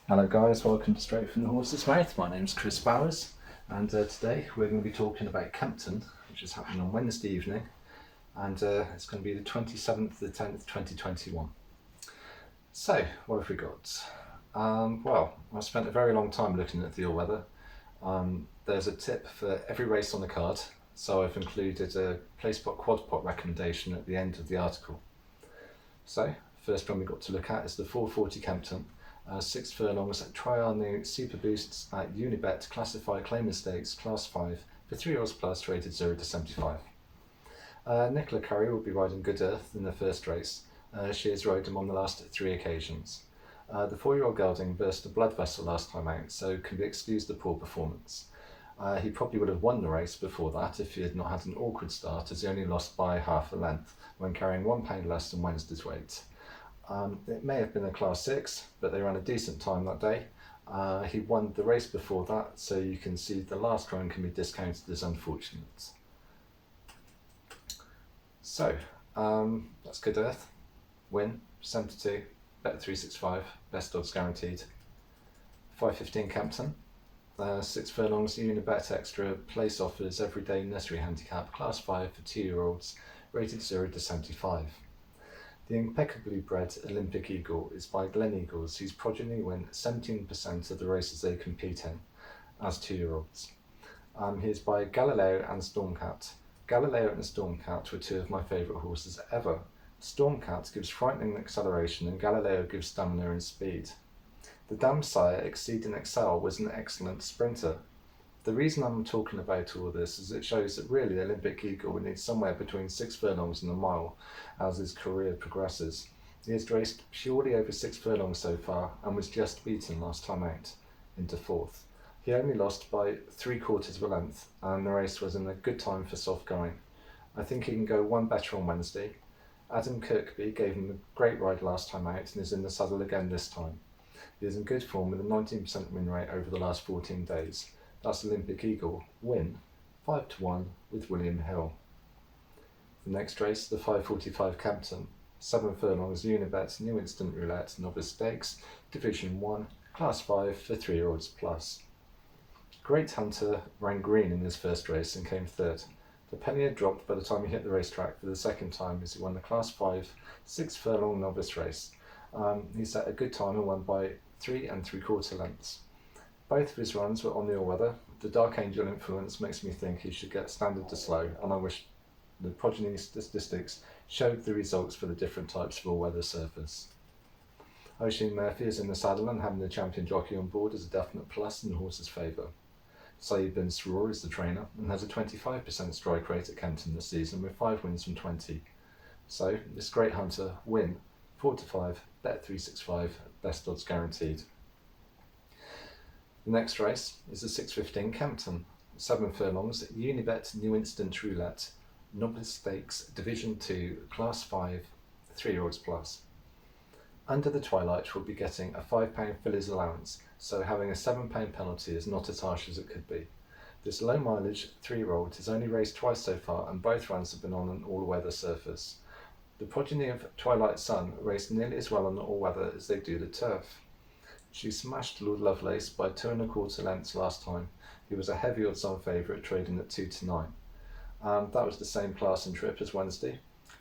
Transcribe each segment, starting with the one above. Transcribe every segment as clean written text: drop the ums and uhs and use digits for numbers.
Hello guys, welcome to Straight from the Horse's Mouth. My name's Chris Bowers and today we're going to be talking about Kempton, which is happening on Wednesday evening, and it's going to be the 27th of the 10th 2021. So what have we got? Well, I've spent a very long time looking at the all-weather. There's a tip for every race on the card, so I've included a place pot quad pot recommendation at the end of the article. So first one we've got to look at is the 440 Kempton. 6 furlongs Trial New Super Boosts at Unibet Classified Claiming Stakes Class 5 for 3 years plus, rated 0 to 75. Nicola Curry will be riding Good Earth in the first race. She has rode him on the last 3 occasions. The 4-year-old gelding burst a blood vessel last time out, so can be excused the poor performance. He probably would have won the race before that if he had not had an awkward start, as he only lost by half a length when carrying £1 less than Wednesday's weight. It may have been a Class 6, but they ran a decent time that day. He won the race before that, so you can see the last run can be discounted as unfortunate. So, that's Good Earth. Win, 72, bet 365, best odds guaranteed. 515 Kempton. 6 furlongs Unibet Extra place offers everyday nursery handicap, Class 5 for 2-year-olds, rated 0 to 75. The impeccably bred Olympic Eagle is by Glen Eagles, whose progeny win 17% of the races they compete in as 2-year-olds. He is by Galileo and Stormcat. Galileo and Stormcat were 2 of my favourite horses ever. Stormcat gives frightening acceleration and Galileo gives stamina and speed. The dam sire Exceed and Excel was an excellent sprinter. The reason I'm talking about all this is it shows that really the Olympic Eagle would need somewhere between 6 furlongs and a mile as his career progresses. He has raced purely over 6 furlongs so far and was just beaten last time out into 4th. He only lost by 3/4 of a length and the race was in a good time for soft going. I think he can go one better on Wednesday. Adam Kirkby gave him a great ride last time out and is in the saddle again this time. He is in good form with a 19% win rate over the last 14 days. That's Olympic Eagle. Win 5 to 1 with William Hill. The next race, the 545 Kempton. 7 furlongs Unibet New Instant Roulette Novice Stakes, Division 1, Class 5 for 3-year-olds plus. Great Hunter ran green in his first race and came 3rd. The penny had dropped by the time he hit the racetrack for the second time as he won the Class 5 6 furlong novice race. He set a good time and won by 3 3/4 lengths. Both of his runs were on the all-weather. The Dark Angel influence makes me think he should get standard to slow, and I wish the progeny statistics showed the results for the different types of all-weather surface. Oisin Murphy is in the saddle and having the champion jockey on board is a definite plus in the horse's favour. Saeed bin Sroor is the trainer and has a 25% strike rate at Kempton this season with 5 wins from 20. So, this Great Hunter, win 4 to 5, bet 365, best odds guaranteed. The next race is the 615 Kempton, 7 furlongs Unibet New Instant Roulette, Novice Stakes Division 2, Class 5, 3-year-olds plus. Under the Twilight will be getting a £5 fillies allowance, so having a £7 penalty is not as harsh as it could be. This low mileage 3-year-old has only raced twice so far and both runs have been on an all-weather surface. The progeny of Twilight Sun raced nearly as well on the all-weather as they do the turf. She smashed Lord Lovelace by 2 1/4 lengths last time. He was a heavy odds-on favourite, trading at 2 to 9. That was the same class and trip as Wednesday.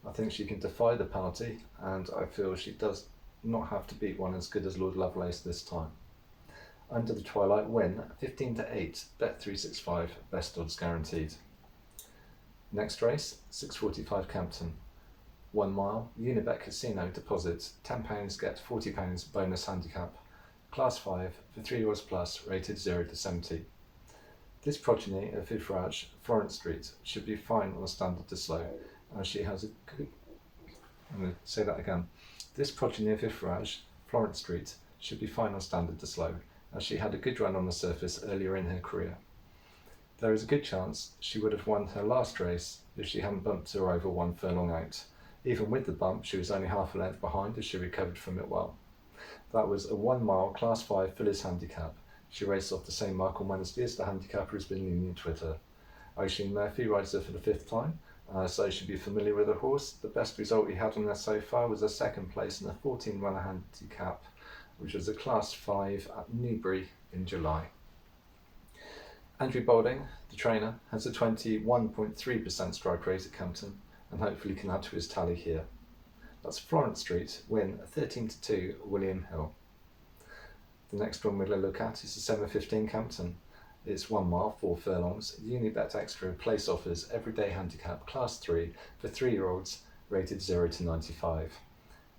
I think she can defy the penalty, and I feel she does not have to beat one as good as Lord Lovelace this time. Under the Twilight, win 15 to 8, bet 365, best odds guaranteed. Next race, 645 Kempton. 1 mile, Unibet Casino deposit, £10 get £40 bonus handicap. Class 5 for 3-year-olds plus, rated 0 to 70. This progeny of Vivrage Florence Street should be fine on a standard to slow, as she has a good... I'm going to say that again. This progeny of Vivrage Florence Street should be fine on standard to slow, as she had a good run on the surface earlier in her career. There is a good chance she would have won her last race if she hadn't bumped her over 1 furlong out. Even with the bump, she was only half a length behind as she recovered from it well. That was a 1 mile Class 5 fillies handicap. She raced off the same mark on Wednesday as the handicapper has been lenient with her. Oisin Murphy rides her for the 5th time, so should be familiar with the horse. The best result he had on her so far was a 2nd place in a 14-runner handicap which was a Class 5 at Newbury in July. Andrew Boulding, the trainer, has a 21.3% strike rate at Kempton and hopefully can add to his tally here. That's Florence Street, win 13-2 William Hill. The next one we're going to look at is the 7:15 Kempton. It's 1 mile, 4 furlongs. Unibet Extra place offers everyday handicap Class 3 for 3-year-olds rated 0 to 95.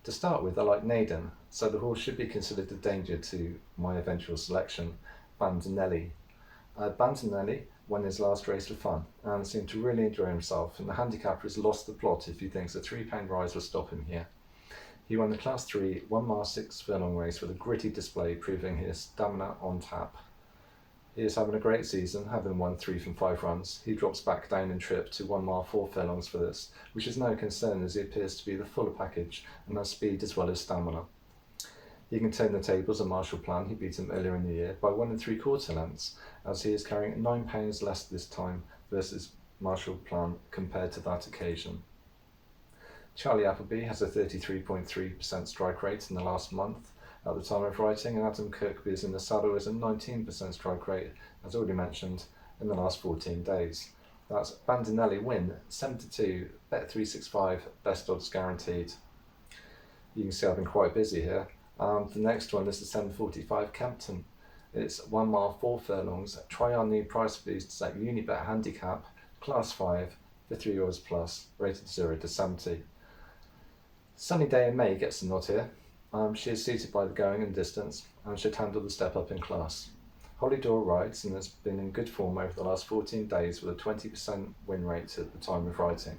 To start with, I like Naden, so the horse should be considered a danger to my eventual selection, Bandinelli. Bandinelli won his last race for fun and seemed to really enjoy himself, and the handicapper has lost the plot if he thinks a £3 rise will stop him here. He won the Class 3 1 mile 6 furlong race with a gritty display proving his stamina on tap. He is having a great season, having won 3 from 5 runs. He drops back down in trip to 1 mile 4 furlongs for this, which is no concern as he appears to be the fuller package and has speed as well as stamina. He can turn the tables on Marshall Plan. He beat him earlier in the year by 1 3/4 lengths, as he is carrying £9 less this time versus Marshall Plan compared to that occasion. Charlie Appleby has a 33.3% strike rate in the last month at the time of writing, and Adam Kirkby is in the saddle with a 19% strike rate, as already mentioned, in the last 14 days. That's Bandinelli win 7-2, bet 365, best odds guaranteed. You can see I've been quite busy here. The next one is the 7:45 Kempton. It's 1 mile 4 furlongs. Try our new price boosts at Unibet Handicap, Class 5 for 3-year-olds plus, rated 0 to 70. Sunny Day in May gets the nod here. She is suited by the going and distance and should handle the step up in class. Holly Dore rides and has been in good form over the last 14 days with a 20% win rate at the time of writing.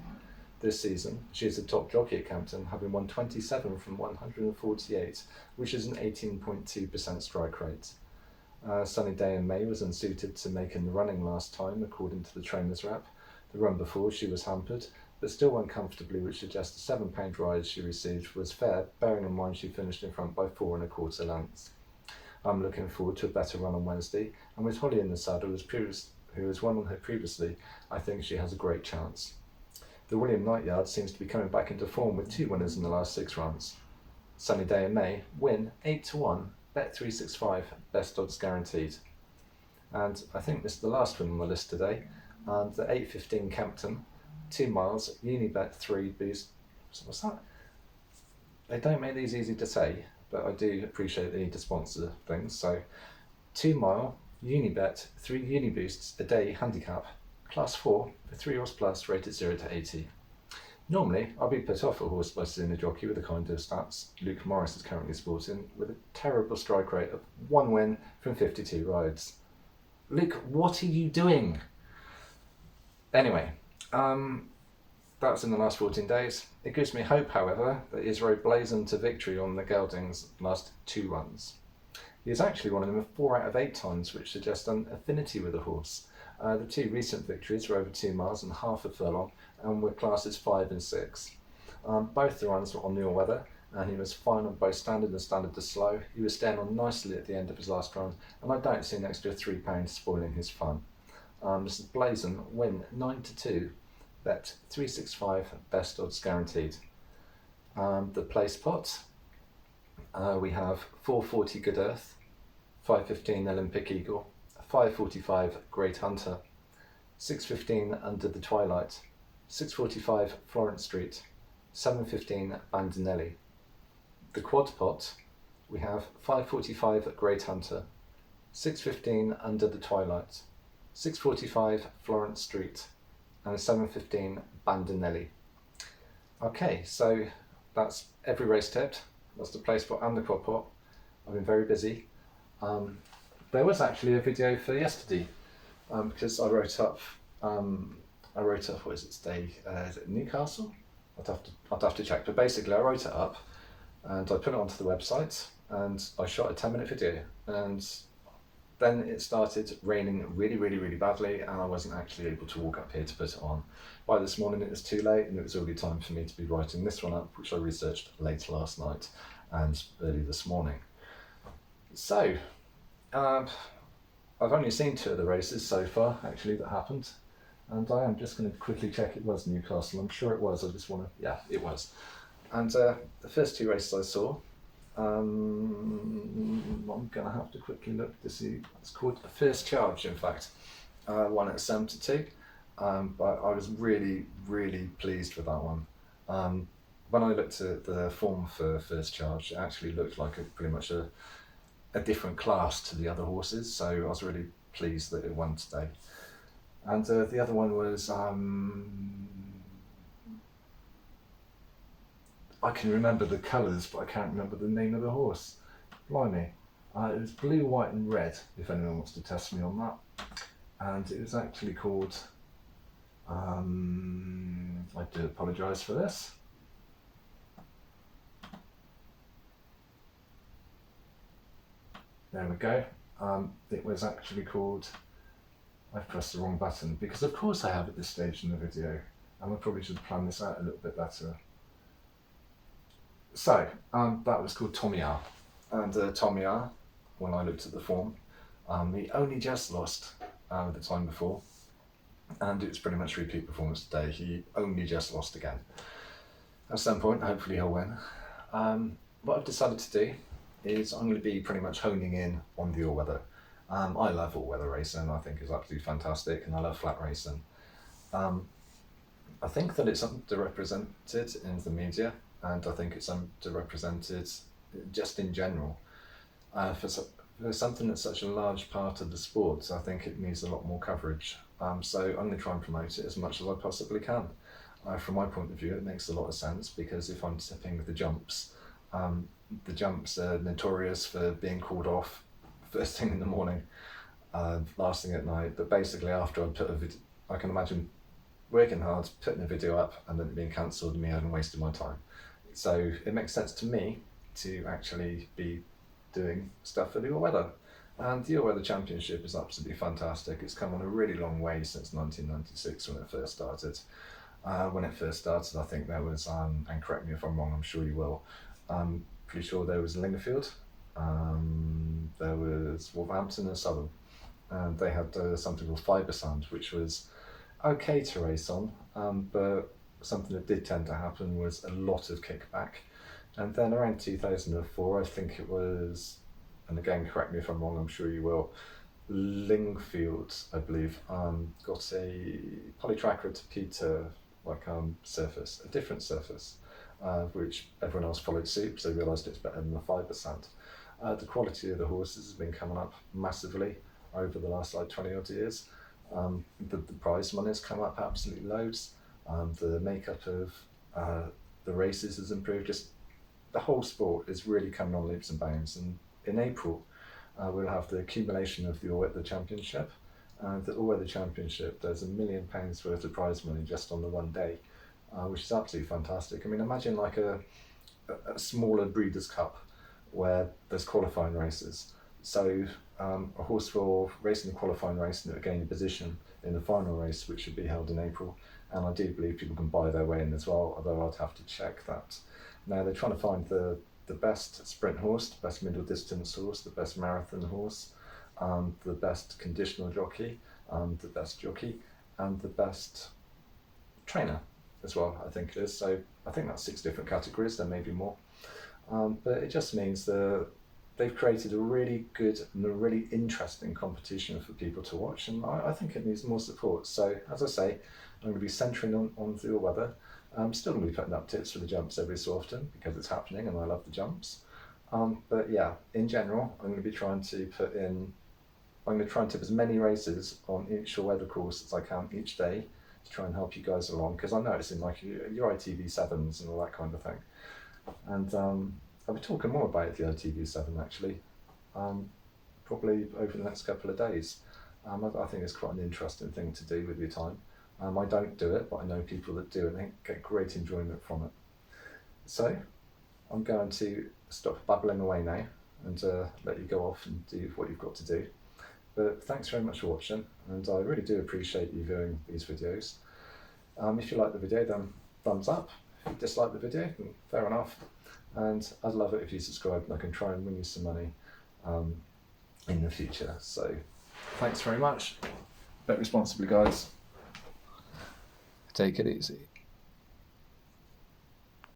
This season, she is the top jockey at Kempton, having won 27 from 148, which is an 18.2% strike rate. Sunny Day in May was unsuited to making the running last time, according to the trainer's rep. The run before she was hampered, but still won comfortably, which suggests the £7 rise she received was fair, bearing in mind she finished in front by 4 1/4 lengths. I'm looking forward to a better run on Wednesday, and with Holly in the saddle, who has won on her previously, I think she has a great chance. The William Knight yard seems to be coming back into form with 2 winners in the last 6 runs. Sunny Day in May, win 8-1, bet 365, best odds guaranteed. And I think this is the last one on the list today, and the 8:15 Kempton, 2 miles, Unibet 3 boost. What's that? They don't make these easy to say, but I do appreciate the need to sponsor things. So 2 mile, Unibet 3 Uniboosts a day handicap, Class 4 for 3-year-olds plus, rated 0 to 80. Normally, I'll be put off a horse by seeing a jockey with the kind of stats Luke Morris is currently sporting, with a terrible strike rate of 1 win from 52 rides. Luke, what are you doing? Anyway, that's in the last 14 days. It gives me hope, however, that he has rode blazoned to victory on the Gelding's last 2 runs. He has actually won them 4 out of 8 times, which suggests an affinity with the horse. The 2 recent victories were over 2 miles and half a furlong and were classes 5 and 6. Both the runs were on the all-weather, and he was fine on both standard and standard to slow. He was staying on nicely at the end of his last run, and I don't see an extra £3 spoiling his fun. This is Blazon, win 9-2, bet 365, best odds guaranteed. The place pot, we have 4:40 Good Earth, 5:15 Olympic Eagle, 5:45 Great Hunter, 6:15 Under the Twilight, 6:45 Florence Street, 7:15 Bandinelli. The quad pot, we have 5:45 Great Hunter, 6:15 Under the Twilight, 6:45 Florence Street, and 7:15 Bandinelli. Okay, so that's every race tipped. That's the place pot and the quad pot. I've been very busy. There was actually a video for yesterday because I wrote up. What is it today? Is it Newcastle? I'd have to check. But basically, I wrote it up and I put it onto the website and I shot a 10-minute video. And then it started raining really, really, really badly, and I wasn't actually able to walk up here to put it on. By this morning, it was too late, and it was already time for me to be writing this one up, which I researched late last night and early this morning. So. I've only seen 2 of the races so far, actually, that happened, and I am just going to quickly check it was Newcastle. I'm sure it was. I just want to, yeah, it was. And the first 2 races I saw, I'm going to have to quickly look to see. It's called First Charge, in fact. One at 72. But I was really, really pleased with that one. When I looked at the form for First Charge, it actually looked like pretty much a different class to the other horses, so I was really pleased that it won today. And the other one was, I can remember the colours, but I can't remember the name of the horse. Blimey. It was blue, white and red, if anyone wants to test me on that. And it was actually called, I do apologise for this. There we go. It was actually called, I've pressed the wrong button, because of course I have at this stage in the video, and I probably should plan this out a little bit better. So, that was called Tommy R. And Tommy R, when I looked at the form, he only just lost the time before, and it was pretty much repeat performance today. He only just lost again. At some point, hopefully he'll win. What I've decided to do is I'm going to be pretty much honing in on the all-weather. I love all-weather racing. I think it's absolutely fantastic, and I love flat racing. I think that it's underrepresented in the media, and I think it's underrepresented just in general. For something that's such a large part of the sport, I think it needs a lot more coverage. So I'm going to try and promote it as much as I possibly can. From my point of view, it makes a lot of sense, because if I'm tipping the jumps are notorious for being called off first thing in the morning, last thing at night. But basically, after I put a video, I can imagine working hard, putting a video up, and then it being cancelled and me having wasted my time. So it makes sense to me to actually be doing stuff for the all-weather. And the all-weather championship is absolutely fantastic. It's come on a really long way since 1996 when it first started. I think there was, and correct me if I'm wrong, I'm sure you will, pretty sure there was Lingerfield, there was Wolverhampton and Southern, and they had something called Fibre Sand, which was okay to race on, but something that did tend to happen was a lot of kickback. And then around 2004, I think it was, and again correct me if I'm wrong, I'm sure you will, Lingfield, I believe, got a polytracker to Peter surface, a different surface, which everyone else followed suit because they realised it's better than the Fibre Sand. The quality of the horses has been coming up massively over the last 20 odd years. The prize money's come up absolutely loads. The makeup of the races has improved. Just the whole sport is really coming on leaps and bounds. And in April, we'll have the accumulation of the All-Weather Championship. The All-Weather Championship, there's £1 million worth of prize money just on the one day, which is absolutely fantastic. I mean, imagine like a smaller Breeders' Cup where there's qualifying races. So a horse will race in the qualifying race and gain a position in the final race, which should be held in April. And I do believe people can buy their way in as well, although I'd have to check that. Now they're trying to find the best sprint horse, the best middle distance horse, the best marathon horse, the best conditional jockey, the best jockey, and the best trainer as well, I think it is. So I think that's 6 different categories, there may be more. But it just means that they've created a really good and a really interesting competition for people to watch, and I think it needs more support. So as I say, I'm going to be centering on the all-weather. I'm still going to be putting up tips for the jumps every so often because it's happening and I love the jumps. But yeah, in general, I'm going to be trying to tip as many races on each all-weather course as I can each day to try and help you guys along, because I know it's in like your ITV7s and all that kind of thing. And I'll be talking more about the ITV7 actually, probably over the next couple of days. I think it's quite an interesting thing to do with your time. I don't do it, but I know people that do, and they get great enjoyment from it. So I'm going to stop babbling away now and let you go off and do what you've got to do. But thanks very much for watching, and I really do appreciate you viewing these videos. If you like the video, then thumbs up. If you dislike the video, then fair enough. And I'd love it if you subscribe, and I can try and win you some money in the future. So thanks very much. Bet responsibly, guys. Take it easy.